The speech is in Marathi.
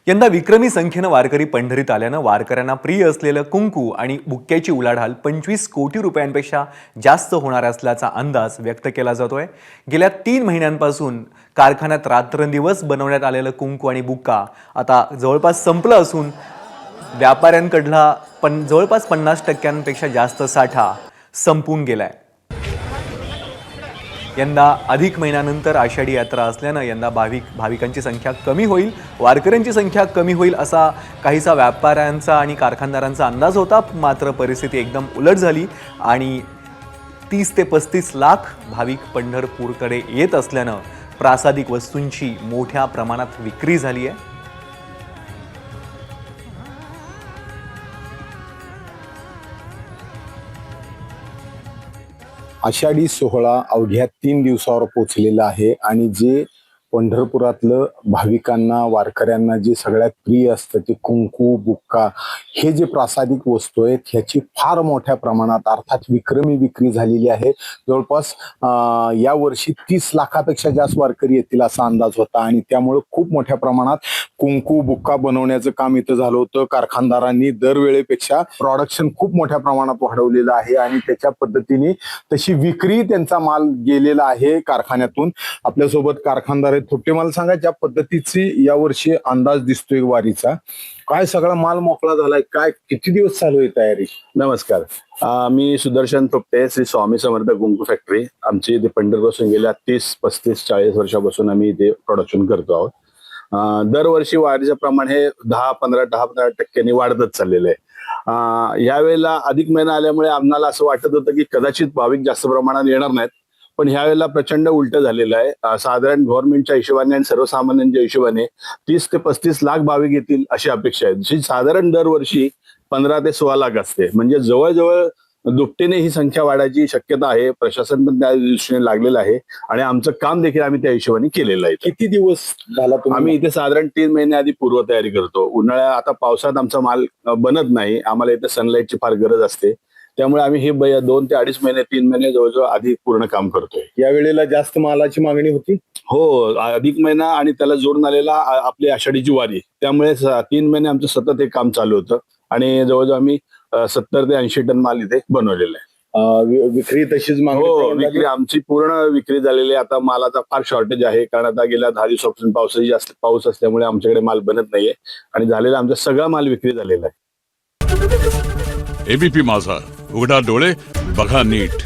यंदा विक्रमी संख्येनं वारकरी पंढरीत आल्यानं वारकऱ्यांना प्रिय असलेलं कुंकू आणि बुक्क्याची उलाढाल 25 कोटी रुपयांपेक्षा जास्त होणार असल्याचा अंदाज व्यक्त केला जातोय। गेल्या 3 महिन्यांपासून कारखान्यात रात्रंदिवस बनवण्यात आलेलं कुंकू आणि बुक्का आता जवळपास संपलं असून व्यापाऱ्यांकडला जवळपास 50% जास्त साठा संपून गेलाय। यंदा अधिक महिन्यानंतर आषाढी यात्रा असल्यानं यंदा भाविकांची संख्या कमी होईल, वारकऱ्यांची संख्या कमी होईल असा काहीसा व्यापाऱ्यांचा आणि कारखानदारांचा अंदाज होता। मात्र परिस्थिती एकदम उलट झाली आणि 30 ते 35 लाख भाविक पंढरपूरकडे येत असल्यानं प्रासादिक वस्तूंची मोठ्या प्रमाणात विक्री झाली आहे। आषाढी सोहळा अवघ्या 3 दिवसावर पोचलेला आहे आणि जे पंढरपुरातलं भाविकांना वारकऱ्यांना जे सगळ्यात प्रिय असतं ते कुंकू बुक्का हे जे प्रासादिक वस्तू आहेत ह्याची फार मोठ्या प्रमाणात अर्थात विक्रमी विक्री झालेली आहे। जवळपास या वर्षी 30 लाखापेक्षा जास्त वारकरी येतील असा अंदाज होता आणि त्यामुळे खूप मोठ्या प्रमाणात कुंकू बुक्का बनवण्याचं काम इथं झालं होतं। कारखानदारांनी दरवेळेपेक्षा प्रोडक्शन खूप मोठ्या प्रमाणात वाढवलेलं आहे आणि त्याच्या पद्धतीने तशी विक्री त्यांचा माल गेलेला आहे कारखान्यातून। आपल्यासोबत कारखानदार थोपटे, मला सांगा ज्या पद्धतीची यावर्षी अंदाज दिसतोय वारीचा, काय सगळा माल मोकळा झालाय, काय किती दिवस चालू आहे तयारी? नमस्कार, मी सुदर्शन थोपटे, श्री स्वामी समर्थ कुंकू फॅक्टरी। आमची इथे पंढरपूरपासून गेल्या 30, 35, 40 वर्षापासून आम्ही इथे प्रोडक्शन करतो आहोत। दरवर्षी वारीचं प्रमाण हे 10-15% वाढतच चाललेलं आहे। यावेळेला अधिक महिना आल्यामुळे आम्हाला असं वाटत होतं की कदाचित भाविक जास्त प्रमाणात येणार नाहीत, पण ह्यावेळेला प्रचंड उलट झालेलं आहे। साधारण गव्हर्नमेंटच्या हिशोबाने आणि सर्वसामान्यांच्या हिशोबाने 30 ते 35 लाख भाविक येतील अशी अपेक्षा आहे, जी साधारण दरवर्षी 15 ते 16 लाख असते। म्हणजे जवळजवळ दुपटीने ही संख्या वाढायची शक्यता आहे। प्रशासन पण त्या दृष्टीने लागलेलं आहे आणि आमचं काम देखील आम्ही त्या हिशोबाने केलेलं आहे। किती दिवस झाला आम्ही इथे साधारण 3 महिने आधी पूर्वतयारी करतो। उन्हाळ्यात आता पावसात आमचा माल बनत नाही, आम्हाला इथे सनलाईटची फार गरज असते, त्यामुळे आम्ही हे 2 ते 2.5 महिने 3 महिने जवळजवळ आधी पूर्ण काम करतोय। या वेळेला जास्त मालाची मागणी होती? हो, अधिक महिना आणि त्याला जोडून आलेला आपली आषाढीची वारी, त्यामुळे 3 महिने आमचं सतत हे काम चालू होतं आणि जवळजवळ आम्ही 70 ते 80 टन माल इथे बनवलेला आहे। विक्री तशीच मागणी? हो, विक्री आमची पूर्ण विक्री झालेली आहे। आता मालाचा फार शॉर्टेज आहे, कारण आता गेल्या 10 दिवसापासून पाऊस असल्यामुळे आमच्याकडे माल बनत नाहीये आणि झालेला आमचा सगळा माल विक्री झालेला आहे। एबीपी माझा, उघडा डोळे बघा नीट।